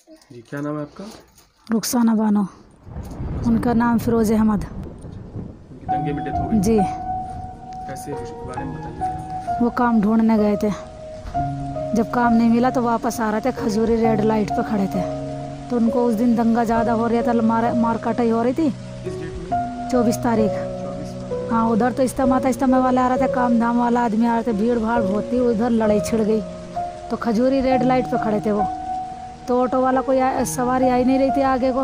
जी, क्या नाम है आपका? रुखसाना बानो, उनका नाम फिरोज अहमद। उनकी दंगे में डेथ हो गई। जी, कैसे, उसके बारे में बताइए। वो काम ढूंढने गए थे। जब काम नहीं मिला तो वापस आ रहे थे, खजूरी रेड लाइट पे खड़े थे। तो उनको उस दिन दंगा ज़्यादा हो रहा था, मार काटाई हो रही थी। किस डेट में? 24 तारीख। 24। हाँ, उधर तो इस्तेमा वाले आ रहे थे, काम धाम वाला आदमी आ रहे थे, भीड़ भाड़ बहुत थी। उधर लड़ाई छिड़ गई तो खजूरी रेड लाइट पे खड़े थे वो। तो ऑटो वाला कोई सवारी आई नहीं रही थी आगे को,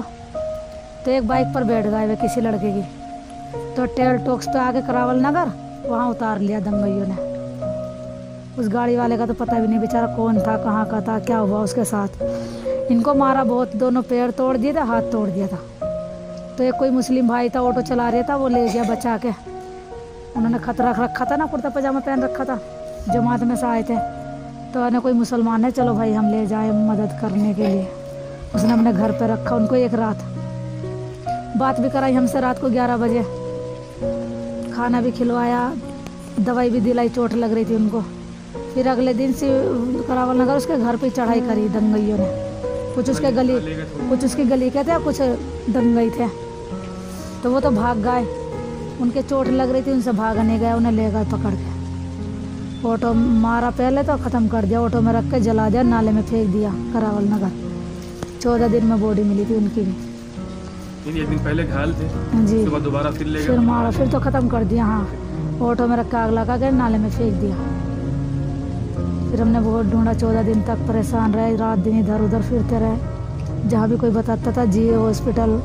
तो एक बाइक पर बैठ गए वे किसी लड़के की। तो टेल टॉक्स पे आगे करावल नगर वहाँ उतार लिया दंगइयों ने। उस गाड़ी वाले का तो पता भी नहीं बेचारा कौन था, कहाँ का था, क्या हुआ उसके साथ। इनको मारा बहुत, दोनों पैर तोड़ दिए थे, हाथ तोड़ दिया था। तो एक कोई मुस्लिम भाई था, ऑटो चला रहा था, वो ले गया बचा के। उन्होंने खतरा रखा था ना, कुर्ता पजामा पहन रखा था, जमात में से आए थे। तो उन्हें कोई मुसलमान है, चलो भाई हम ले जाए मदद करने के लिए। उसने अपने घर पे रखा उनको एक रात, बात भी कराई हमसे रात को 11 बजे, खाना भी खिलवाया, दवाई भी दिलाई, चोट लग रही थी उनको। फिर अगले दिन से करावल नगर उसके घर पे चढ़ाई करी दंगइयों ने। कुछ उसकी गली के थे, कुछ दंगई थे। तो वो तो भाग गए, उनके चोट लग रही थी, उनसे भाग नहीं गए, उन्हें ले गए पकड़ के। ऑटो मारा पहले तो ख़त्म कर दिया, ऑटो में रख के जला दिया, नाले में फेंक दिया करावल नगर। 14 दिन में बॉडी मिली थी उनकी भी। एक दिन पहले घायल थे जी, उसके बाद दोबारा फिर ले गए, फिर मारा, फिर तो ख़त्म कर दिया। हाँ, ऑटो में रख के आग लगा के नाले में फेंक दिया। फिर हमने बहुत ढूंढा, 14 दिन तक परेशान रहे, रात दिन इधर उधर फिरते रहे। जहाँ भी कोई बताता था, GA hospital,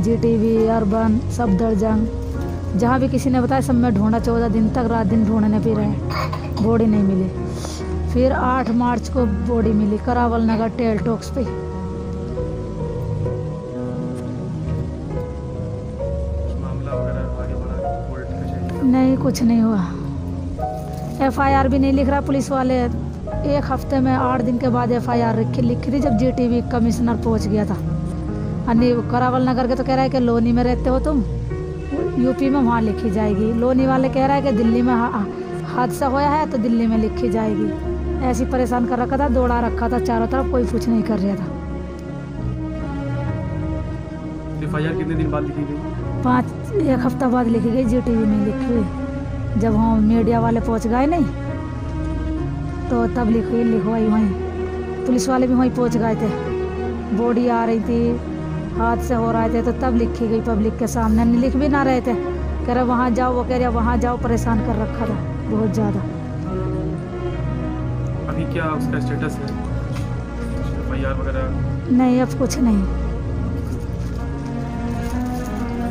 GTV, urban, Safdarjung, जहाँ भी किसी ने बताया सब में ढूंढा। 14 दिन तक रात दिन ढूंढने भी रहे, बॉडी नहीं मिली। फिर 8 मार्च को बॉडी मिली करावल नगर टेल टॉक्स पे। मामला वगैरह आगे बढ़ा, कोर्ट कचहरी? नहीं, कुछ नहीं हुआ। FIR भी नहीं लिख रहा पुलिस वाले। एक हफ्ते में 8 दिन के बाद FIR लिखी थी, जब GTV कमिश्नर पहुंच गया था। अन्य करावल नगर के तो कह रहा है कि लोनी में रहते हो तुम, UP में वहाँ लिखी जाएगी। लोनी वाले कह रहा है कि दिल्ली में हादसा होया है तो दिल्ली में लिखी जाएगी। ऐसी परेशान कर रखा था, दौड़ा रखा था चारों तरफ, कोई कुछ नहीं कर रहा था। FIR कितने दिन बाद लिखी गई? 1 हफ्ता बाद लिखी गई, GTV में लिखी हुई। जब हम मीडिया वाले पहुंच गए नहीं तो तब लिखवाई वहीं। पुलिस वाले भी वहीं पहुंच गए थे, बॉडी आ रही थी, हाथ से हो रहे थे, तो तब लिखी गई पब्लिक के सामने। नहीं लिख भी ना रहे थे, कह रहे वहाँ जाओ, वो कह रहे वहाँ जाओ, परेशान कर रखा था बहुत ज़्यादा। अभी क्या उसका स्टेटस है? FIR वगैरह? नहीं, अब कुछ नहीं।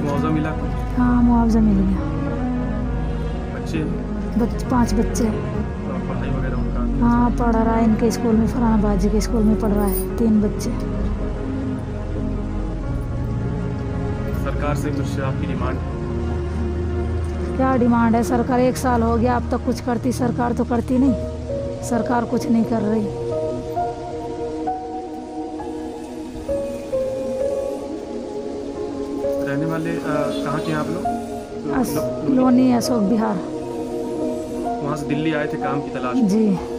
मुआवजा मिला? हाँ, मुआवजा मिल गया। बच्चे? 5 बच्चे। पढ़ाई वगैरह उनका? हाँ, पढ़ रहा है, इनके स्कूल में, फराना बाजी के स्कूल में पढ़ रहा है, 3 बच्चे। सरकार से कुछ आपकी डिमांड? क्या डिमांड है? सरकार 1 साल हो गया, अब तक कुछ करती सरकार तो करती नहीं, सरकार कुछ नहीं कर रही। रहने वाले कहाँ के हैं आप लोग? लोनी, अशोक विहार। वहाँ से दिल्ली आए थे काम की तलाश में? जी।